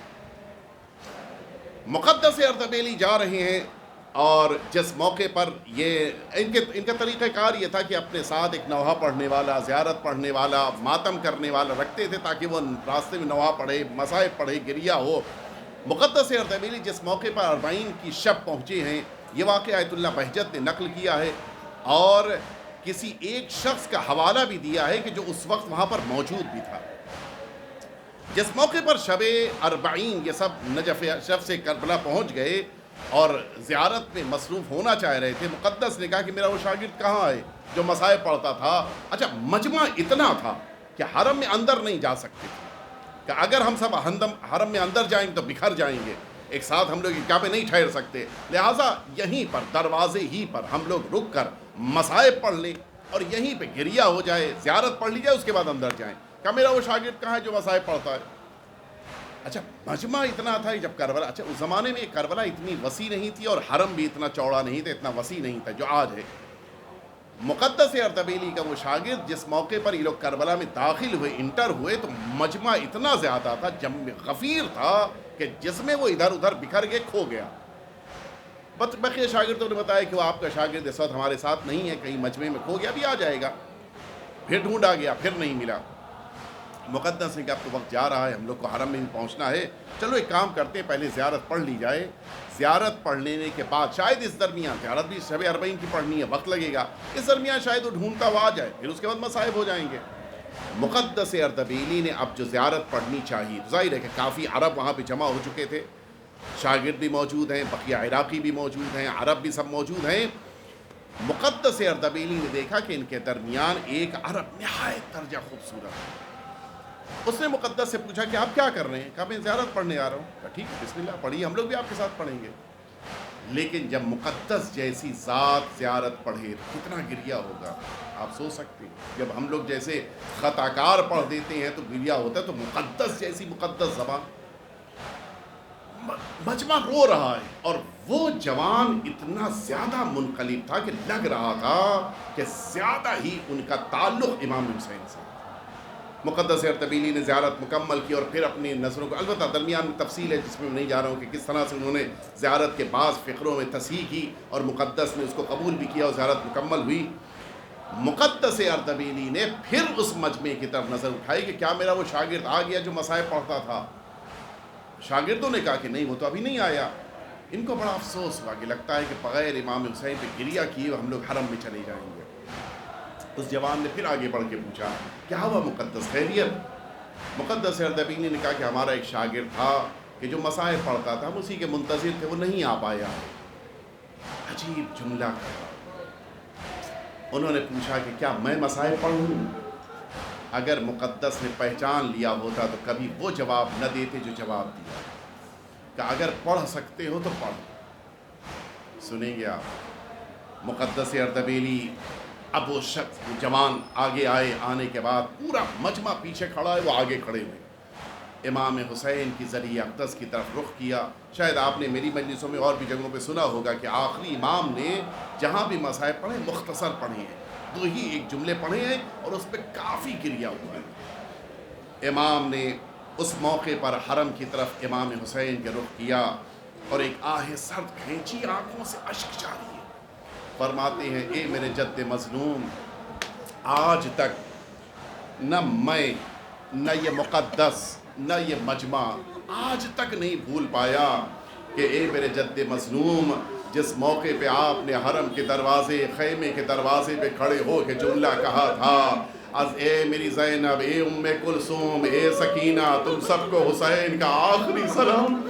مقدس اردبیلی جا رہے ہیں اور جس موقع پر یہ ان کا طریقہ کار یہ تھا کہ اپنے ساتھ ایک نوحہ پڑھنے والا، زیارت پڑھنے والا، ماتم کرنے والا رکھتے تھے تاکہ وہ راستے میں نوحہ پڑھے، مصائب پڑھے، گریہ ہو۔ مقدس اردبیلی جس موقع پر 40 کی شب پہنچے ہیں، یہ واقعہ آیت اللہ بہجت نے نقل کیا ہے اور کسی ایک شخص کا حوالہ بھی دیا ہے کہ جو اس وقت وہاں پر موجود بھی تھا۔ جس موقع پر شب 40 یہ سب نجف شب سے کربلا پہنچ گئے اور زیارت میں مصروف ہونا چاہ رہے تھے، مقدس نے کہا کہ میرا وہ شاگرد کہاں ہے جو مصائب پڑھتا تھا؟ اچھا، مجمع اتنا تھا کہ حرم میں اندر نہیں جا سکتے تھے، کہ اگر ہم سب حرم میں اندر جائیں گے تو بکھر جائیں گے، ایک ساتھ ہم لوگ ایک جگہ پہ نہیں ٹھہر سکتے، لہٰذا یہیں پر دروازے ہی پر ہم لوگ رک کر مصائب پڑھ لیں اور یہیں پہ گریہ ہو جائے، زیارت پڑھ لی جائے، اس کے بعد اندر جائیں۔ کہا میرا وہ شاگرد کہاں ہے جو مصائب پڑھتا ہے؟ اچھا، مجمع اتنا تھا جب کربلا، اچھا اس زمانے میں کربلا اتنی وسیع نہیں تھی اور حرم بھی اتنا چوڑا نہیں تھا، اتنا وسیع نہیں تھا جو آج ہے۔ مقدس اردبیلی کا وہ شاگرد جس موقع پر یہ لوگ کربلا میں داخل ہوئے، انٹر ہوئے، تو مجمع اتنا زیادہ تھا، جمع غفیر تھا کہ جس میں وہ ادھر ادھر بکھر کے کھو گیا۔ بقیہ شاگردوں نے بتایا کہ وہ آپ کا شاگرد اس وقت ہمارے ساتھ نہیں ہے، کہیں مجمع میں کھو گیا، ابھی آ جائے گا۔ پھر ڈھونڈا گیا، پھر نہیں ملا۔ مقدس نے کہا اب تو وقت جا رہا ہے، ہم لوگ کو حرم میں بھی پہنچنا ہے، چلو ایک کام کرتے ہیں، پہلے زیارت پڑھ لی جائے، زیارت پڑھ لینے کے بعد شاید اس درمیان زیارت بھی شب 40 کی پڑھنی ہے، وقت لگے گا، اس درمیان شاید وہ ڈھونڈتا ہوا آ جائے، پھر اس کے بعد مصائب ہو جائیں گے۔ مقدس اردبیلی نے اب جو زیارت پڑھنی چاہیے، ظاہر ہے کہ کافی عرب وہاں پہ جمع ہو چکے تھے، شاگرد بھی موجود ہیں، بقیہ عراقی بھی موجود ہیں، عرب بھی سب موجود ہیں۔ مقدس اردبیلی نے دیکھا کہ ان کے درمیان ایک عرب نہایت درجہ خوبصورت، اس نے مقدس سے پوچھا کہ آپ کیا کر رہے ہیں؟ کہا میں زیارت پڑھنے آ رہا ہوں۔ کہا ٹھیک ہے، بسم اللہ پڑھیے، ہم لوگ بھی آپ کے ساتھ پڑھیں گے۔ لیکن جب مقدس جیسی ذات زیارت پڑھے کتنا گریہ ہوگا، آپ سوچ سکتے ہیں۔ جب ہم لوگ جیسے خطا کار پڑھ دیتے ہیں تو گریہ ہوتا ہے، تو مقدس جیسی مقدس زبان، مجمع رو رہا ہے، اور وہ جوان اتنا زیادہ منقلب تھا کہ لگ رہا تھا کہ زیادہ ہی ان کا تعلق امام حسین سے۔ مقدس اردبیلی نے زیارت مکمل کی اور پھر اپنی نظروں کو، البتہ درمیان میں تفصیل ہے جس میں نہیں جا رہا ہوں کہ کس طرح سے انہوں نے زیارت کے بعض فقروں میں تصحیح کی اور مقدس نے اس کو قبول بھی کیا اور زیارت مکمل ہوئی۔ مقدس اردبیلی نے پھر اس مجمع کی طرف نظر اٹھائی کہ کیا میرا وہ شاگرد آ گیا جو مصائب پڑھتا تھا؟ شاگردوں نے کہا کہ نہیں، وہ تو ابھی نہیں آیا۔ ان کو بڑا افسوس ہوا کہ لگتا ہے کہ بغیر امام حسین پہ گریہ کیے ہم لوگ حرم میں چلے جائیں گے۔ اس جوان نے پھر آگے بڑھ کے پوچھا کیا ہوا مقدس، خیریت؟ مقدس اردبیلی نے کہا کہ ہمارا ایک شاگرد تھا کہ جو مصائب پڑھتا تھا، ہم اسی کے منتظر تھے، وہ نہیں آ پایا۔ عجیب جملہ کہا۔ انہوں نے پوچھا کہ کیا میں مصائب پڑھوں؟ اگر مقدس نے پہچان لیا ہوتا تو کبھی وہ جواب نہ دیتے جو جواب دیا، کہ اگر پڑھ سکتے ہو تو پڑھ۔ سنیں گے آپ، مقدس اردبیلی اب وہ شخص جوان آگے آئے، آنے کے بعد پورا مجمع پیچھے کھڑا ہے، وہ آگے کھڑے ہوئے، امام حسین کی ذریعہ اقدس کی طرف رخ کیا۔ شاید آپ نے میری مجلسوں میں اور بھی جگہوں پہ سنا ہوگا کہ آخری امام نے جہاں بھی مصائب پڑھے مختصر پڑھے ہیں، 2 ہی 1 جملے پڑھے ہیں اور اس پہ کافی گریہ ہوا ہے۔ امام نے اس موقع پر حرم کی طرف امام حسین کے رخ کیا اور ایک آہ سرد کھینچی، آنکھوں سے اشک جاری ہے، فرماتے ہیں اے میرے جد مظلوم، آج تک نہ میں، نہ یہ مقدس، نہ یہ مجمع آج تک نہیں بھول پایا کہ اے میرے جد مظلوم، جس موقع پہ آپ نے حرم کے دروازے، خیمے کے دروازے پہ کھڑے ہو کے جملہ کہا تھا، از اے میری زینب، اے ام کلثوم، اے سکینہ، تم سب کو حسین کا آخری سلام،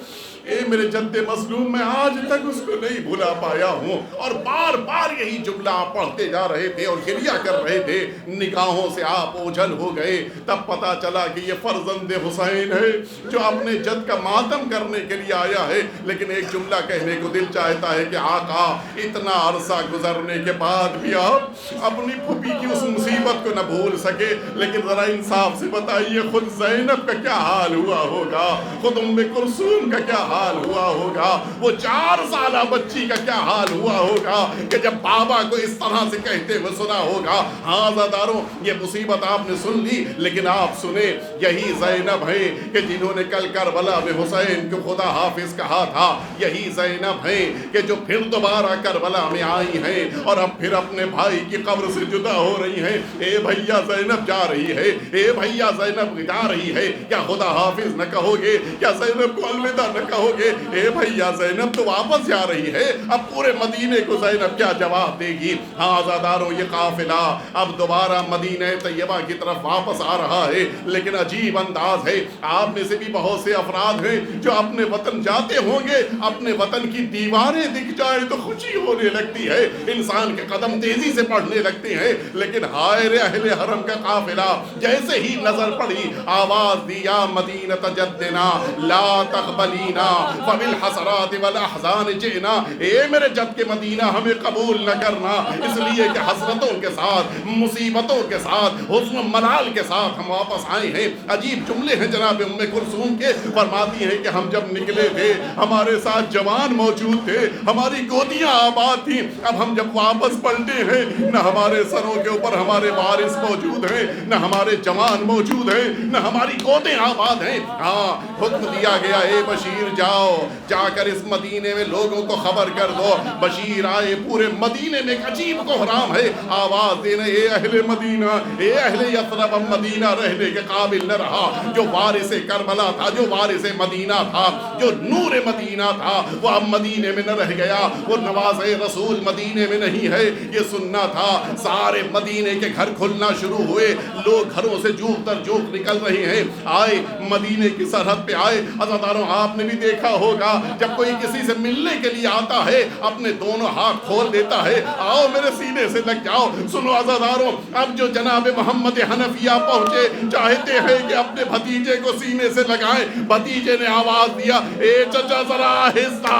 اے میرے جد مظلوم، میں آج تک اس کو نہیں بھلا پایا ہوں۔ اور بار بار یہی جملہ آپ پڑھتے جا رہے تھے اور گریہ کر رہے تھے، نگاہوں سے آپ اوجھل ہو گئے۔ تب پتا چلا کہ یہ فرزند حسین ہے جو اپنے جد کا ماتم کرنے کے لیے آیا ہے، لیکن ایک جملہ کہنے کو دل چاہتا ہے کہ آقا، اتنا عرصہ گزرنے کے بعد بھی آپ اپنی پھوپھی کی اس مصیبت کو نہ بھول سکے، لیکن ذرا انصاف سے بتائیے خود زینب کا کیا حال ہوا ہوگا، خود ام کلثوم کا کیا حال حال ہوا ہوگا، وہ 4 سالہ بچی کا کیا حال ہوا ہوگا کہ جب بابا کو اس طرح سے کہتے ہوئے سنا ہوگا۔ ہاں عزاداروں، یہ مصیبت آپ نے سن لی، لیکن آپ سنیں یہی زینب ہے کہ جنہوں نے کل کربلا میں حسین کو خدا حافظ کہا تھا، یہی زینب ہے کہ جو پھر دوبارہ کربلا میں آئی ہیں اور اب پھر اپنے بھائی کی قبر سے جدا ہو رہی ہیں۔ اے بھیا زینب جا رہی ہے، اے بھیا زینب جا رہی ہے، کیا خدا حافظ نہ کہو گے؟ کیا زینب کو الوداع نہ کہو گے؟ اے بھیا زینب تو واپس جا رہی ہے، اب پورے مدینے کو زینب کیا جواب دے گی؟ ہاں عزاداروں، یہ قافلہ اب دوبارہ مدینہ طیبہ کی طرف واپس آ رہا ہے، لیکن عجیب انداز ہے۔ آپ میں سے بھی بہت سے افراد ہیں جو اپنے وطن جاتے ہوں گے، اپنے وطن کی دیواریں دکھ جائے تو خوشی ہونے لگتی ہے، انسان کے قدم تیزی سے بڑھنے لگتے ہیں، لیکن ہائے رے اہل حرم کا قافلہ جیسے ہی نظر پڑی، آواز دی یا مدینہ جدنا لا تقبلینا فبالحسرات والاحزان جئنا، اے میرے جد کے مدینہ ہمیں قبول نہ کرنا، اس لیے کہ حسرتوں کے ساتھ، مصیبتوں کے ساتھ، حزن و ملال کے ساتھ ہم واپس آئے ہیں۔ عجیب جملے ہیں جناب ام کلثوم کے، فرماتی ہیں کہ ہم جب نکلے تھے ہمارے ساتھ جوان موجود تھے، ہماری گودیاں آباد تھیں، اب ہم جب واپس پلٹے ہیں نہ ہمارے سروں کے اوپر ہمارے وارث موجود ہیں، نہ ہمارے جوان موجود ہیں، نہ ہماری گودیں آباد ہیں۔ ہاں حکم دیا گیا، اے بشیر جاؤ، جا کر اس مدینے میں لوگوں کو خبر کر دو۔ بشیر آئے، پورے مدینے میں ایک عجیب کوہرام ہے، آواز دینا اے اہل مدینہ، اے اہل یثرب، اب مدینہ رہنے کے قابل نہ رہا۔ جو وارث کربلا تھا، جو وارث مدینہ تھا، جو نور مدینہ تھا، وہ اب مدینے میں نہ رہ گیا، وہ نواز رسول مدینے میں نہیں ہے، یہ سننا تھا۔ سارے مدینے کے گھر کھلنا شروع ہوئے، لوگ گھروں سے جوک در جوک نکل رہے ہیں، آئے مدینے کی سرحد پہ آئے۔ عزاداروں، آپ نے بھی دیکھا ہوگا جب کوئی کسی سے ملنے کے لیے آتا ہے اپنے دونوں ہاتھ کھول دیتا ہے، آؤ میرے سینے سے لگ جاؤ۔ سنو عزاداروں، اب جو جناب محمد حنفیہ پہنچے، چاہتے ہیں کہ اپنے بھتیجے کو سینے سے لگائیں، بھتیجے نے آواز دیا، اے چچا ذرا آہستہ،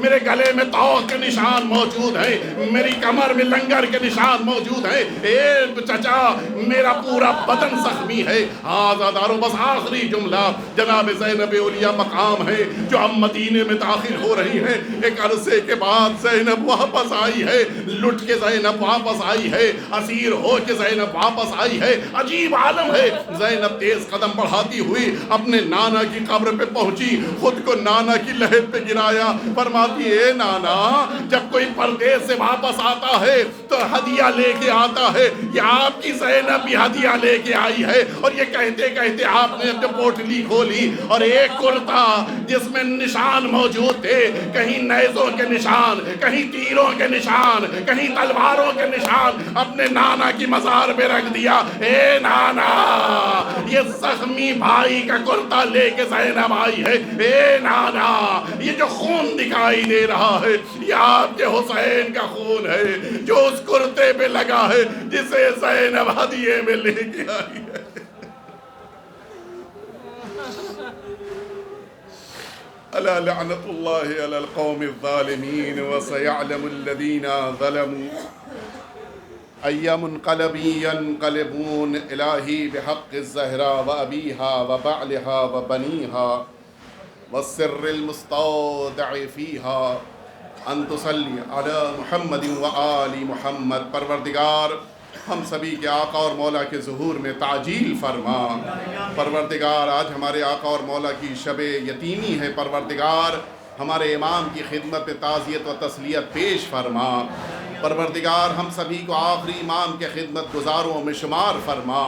میرے گلے میں طوق کے نشان موجود ہیں، میری کمر میں لنگر کے نشان موجود ہیں، اے چچا میرا پورا بدن زخمی ہے۔ ہاں عزاداروں، بس آخری جملہ، جناب زینب اولیاء مقام ہے جو اب مدینے میں داخل ہو رہی ہیں۔ ایک عرصے کے بعد زینب واپس آئی ہے، لٹ کے زینب واپس آئی ہے، اسیر ہو کے زینب واپس آئی ہے۔ عجیب عالم ہے۔ زینب تیز قدم بڑھاتی ہوئی اپنے نانا کی قبر پہ پہنچی، خود کو نانا کی لحد پہ گرایا، فرماتی اے نانا، جب کوئی پردیس سے واپس آتا ہے تو ہدیہ لے کے آتا ہے، یہ آپ کی زینب بھی ہدیہ لے کے آئی ہے۔ اور یہ کہتے کہتے آپ نے اپنے پوٹلی کھولی اور ایک کرتا جس میں نشان موجود تھے، کہیں نیزوں کے نشان، کہیں تیروں کے نشان، کہیں تلواروں کے نشان، اپنے نانا کی مزار پہ رکھ دیا۔ اے نانا، یہ زخمی بھائی کا کرتا لے کے زینب آئی ہے۔ اے نانا، یہ جو خون دکھائی دے رہا ہے یہ آپ کے حسین کا خون ہے جو اس کرتے پہ لگا ہے جسے زینب ہدیے میں لے کے آئی ہے۔ الا لعنت اللہ علی القوم الظالمین وسيعلم الذین ظلموا أي منقلب ينقلبون إلهي بحق الزهراء وأبيها وبعلها وبنيها والسر المستودع فيها أن تصلي على محمد وآل محمد۔ پروردگار ہم سبھی کے آقا اور مولا کے ظہور میں تعجیل فرما۔ پروردگار آج ہمارے آقا اور مولا کی شب یتیمی ہے، پروردگار ہمارے امام کی خدمت پہ تعزیت و تسلیت پیش فرما۔ پروردگار ہم سبھی کو آخری امام کے خدمت گزاروں میں شمار فرما۔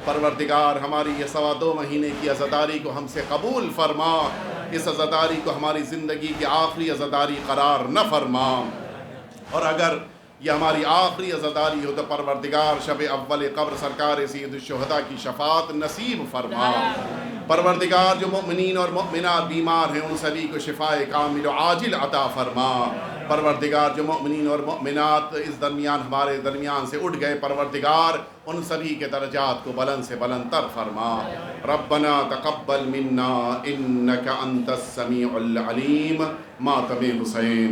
پروردگار ہماری یہ 2.25 مہینے کی عزاداری کو ہم سے قبول فرما، اس عزاداری کو ہماری زندگی کی آخری عزاداری قرار نہ فرما، اور اگر یہ ہماری آخری عزاداری ہو تو پروردگار شب اول قبر سرکار سید الشہداء کی شفاعت نصیب فرما۔ پروردگار جو مؤمنین اور مؤمنات بیمار ہیں ان سبھی کو شفاء کامل و عاجل عطا فرما۔ پروردگار جو مؤمنین اور مؤمنات اس درمیان ہمارے درمیان سے اٹھ گئے، پروردگار ان سبھی کے درجات کو بلند سے بلند تر فرما۔ ربنا تقبل منا انک انت السمیع العلیم۔ ماتم حسین۔